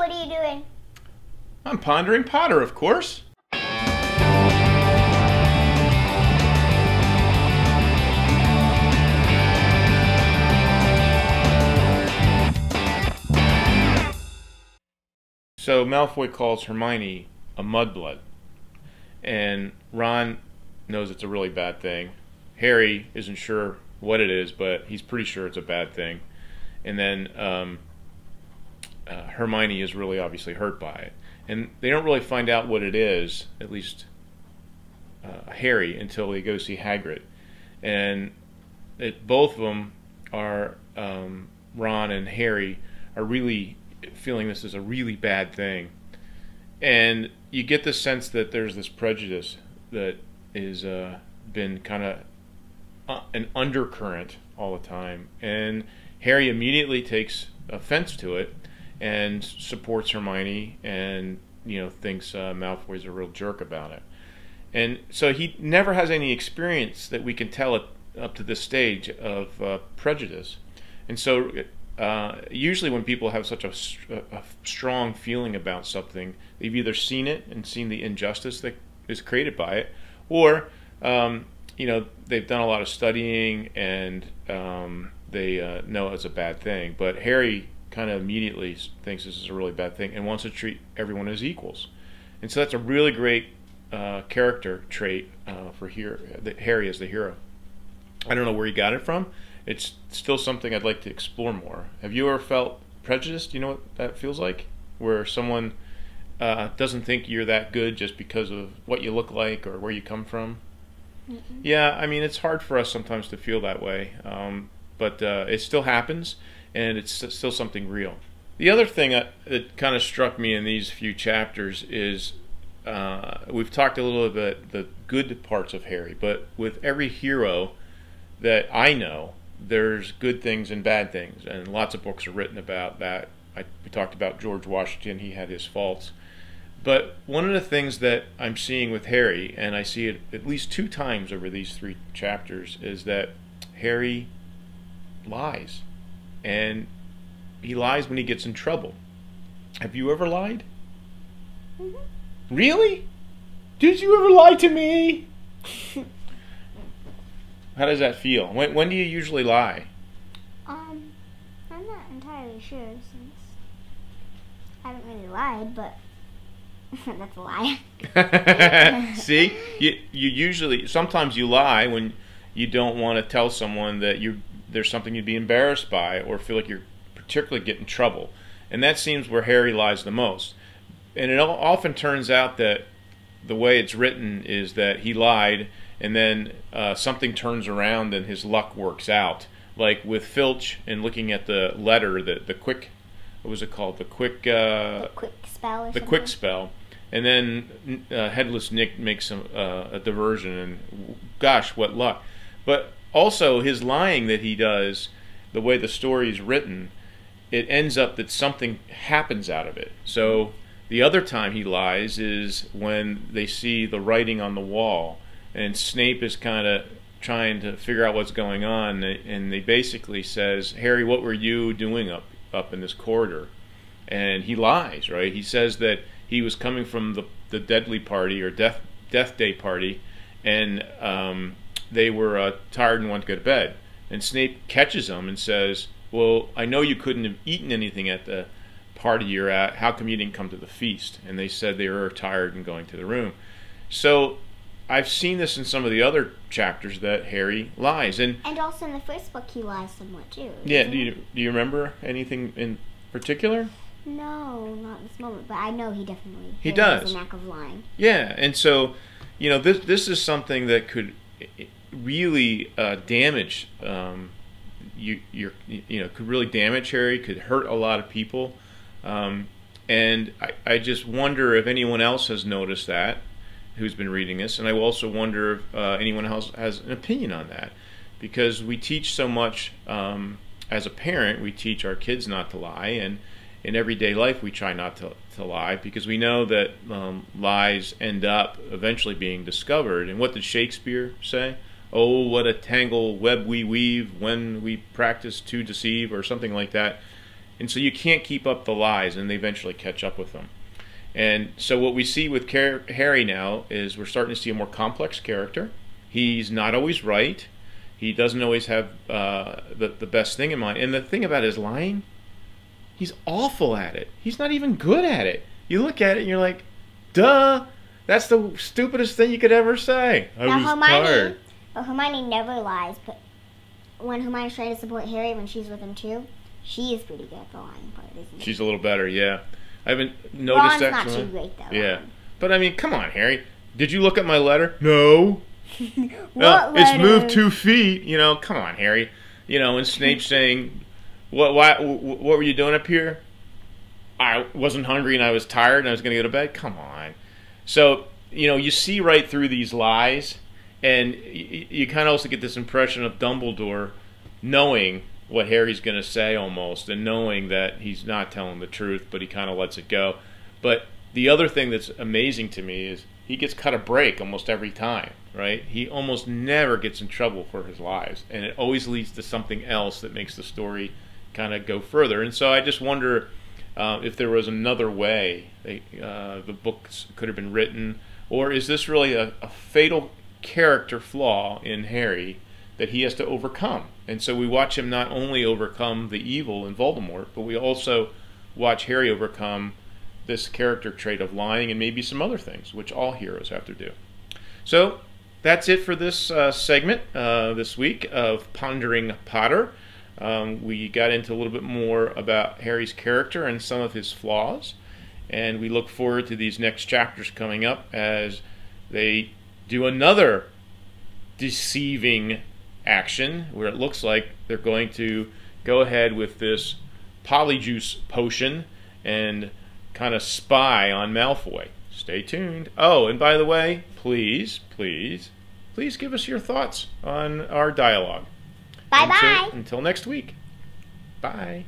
what are you doing? I'm Pondering Potter, of course. So Malfoy calls Hermione a mudblood, and Ron knows it's a really bad thing. Harry isn't sure what it is, but he's pretty sure it's a bad thing. And then Hermione is really obviously hurt by it. And they don't really find out what it is, at least Harry, until they go see Hagrid. And both of them are, Ron and Harry, are really feeling this is a really bad thing. And you get the sense that there's this prejudice that is been kind of an undercurrent all the time. And Harry immediately takes offense to it and supports Hermione, and thinks Malfoy's a real jerk about it. And so he never has any experience that we can tell up to this stage of prejudice. And so usually when people have such a strong feeling about something, they've either seen it and seen the injustice that is created by it, or they've done a lot of studying and they know it's a bad thing. But Harry kind of immediately thinks this is a really bad thing and wants to treat everyone as equals. And so that's a really great character trait for Harry as the hero. I don't know where he got it from. It's still something I'd like to explore more. Have you ever felt prejudiced? You know what that feels like? Where someone doesn't think you're that good just because of what you look like or where you come from? Mm-hmm. Yeah, I mean, it's hard for us sometimes to feel that way. But it still happens, and it's still something real. The other thing that kind of struck me in these few chapters is we've talked a little bit the good parts of Harry, but with every hero that I know, there's good things and bad things, and lots of books are written about that. We talked about George Washington. He had his faults. But one of the things that I'm seeing with Harry, and I see it at least 2 times over these 3 chapters, is that Harry lies. And he lies when he gets in trouble. Have you ever lied? Mm-hmm. Really? Did you ever lie to me? How does that feel? When do you usually lie? I'm not entirely sure, since I haven't really lied, but that's a lie. See? You usually, sometimes you lie when you don't want to tell someone that there's something you'd be embarrassed by or feel like you're particularly getting in trouble. And that seems where Harry lies the most. And it often turns out that the way it's written is that he lied, and then something turns around and his luck works out. Like with Filch and looking at the letter, the quick, what was it called? The quick spell. The quick spell. And then Headless Nick makes a diversion, and gosh, what luck. But also his lying that he does, the way the story is written, it ends up that something happens out of it. So the other time he lies is when they see the writing on the wall, and Snape is kind of trying to figure out what's going on, and they basically says, Harry, what were you doing up in this corridor? And he lies, right? He says that he was coming from the deadly party, or death day party, and they were tired and wanted to go to bed. And Snape catches him and says, well, I know you couldn't have eaten anything at the party you're at. How come you didn't come to the feast? And they said they were tired and going to the room. So I've seen this in some of the other chapters that Harry lies. And also in the first book he lies somewhat too. Yeah, do you remember anything in particular? No, not in this moment, but I know he definitely does. has a knack of lying. Yeah, and so, this is something that could really damage could really damage Harry, could hurt a lot of people. And I just wonder if anyone else has noticed that, who's been reading this, and I also wonder if anyone else has an opinion on that, because we teach so much as a parent. We teach our kids not to lie, and in everyday life we try not to lie, because we know that lies end up eventually being discovered. And what did Shakespeare say? Oh, what a tangle web we weave when we practice to deceive, or something like that. And so you can't keep up the lies, and they eventually catch up with them. And so what we see with Harry now is we're starting to see a more complex character. He's not always right. He doesn't always have the best thing in mind. And the thing about his lying, he's awful at it. He's not even good at it. You look at it and you're like, duh, that's the stupidest thing you could ever say. I was tired. But Hermione never lies. But when Hermione's trying to support Harry when she's with him too, she is pretty good at the lying part, isn't she? She's a little better, yeah. I haven't noticed that. Ron's not too great though. Yeah. But I mean, come on, Harry. Did you look at my letter? No. What letter? It's moved 2 feet. You know, come on, Harry. You know, and Snape saying, what were you doing up here? I wasn't hungry and I was tired and I was going to go to bed. Come on. So, you know, you see right through these lies, and you kind of also get this impression of Dumbledore knowing what Harry's going to say almost, and knowing that he's not telling the truth, but he kind of lets it go. But the other thing that's amazing to me is he gets cut a break almost every time, right? He almost never gets in trouble for his lies, and it always leads to something else that makes the story kind of go further. And so I just wonder if there was another way the books could have been written, or is this really a fatal character flaw in Harry that he has to overcome? And so we watch him not only overcome the evil in Voldemort, but we also watch Harry overcome this character trait of lying and maybe some other things, which all heroes have to do. So that's it for this segment this week of Pondering Potter. We got into a little bit more about Harry's character and some of his flaws, and we look forward to these next chapters coming up as they do another deceiving action where it looks like they're going to go ahead with this polyjuice potion and kind of spy on Malfoy. Stay tuned. Oh, and by the way, please give us your thoughts on our dialogue. Bye-bye. Until next week. Bye.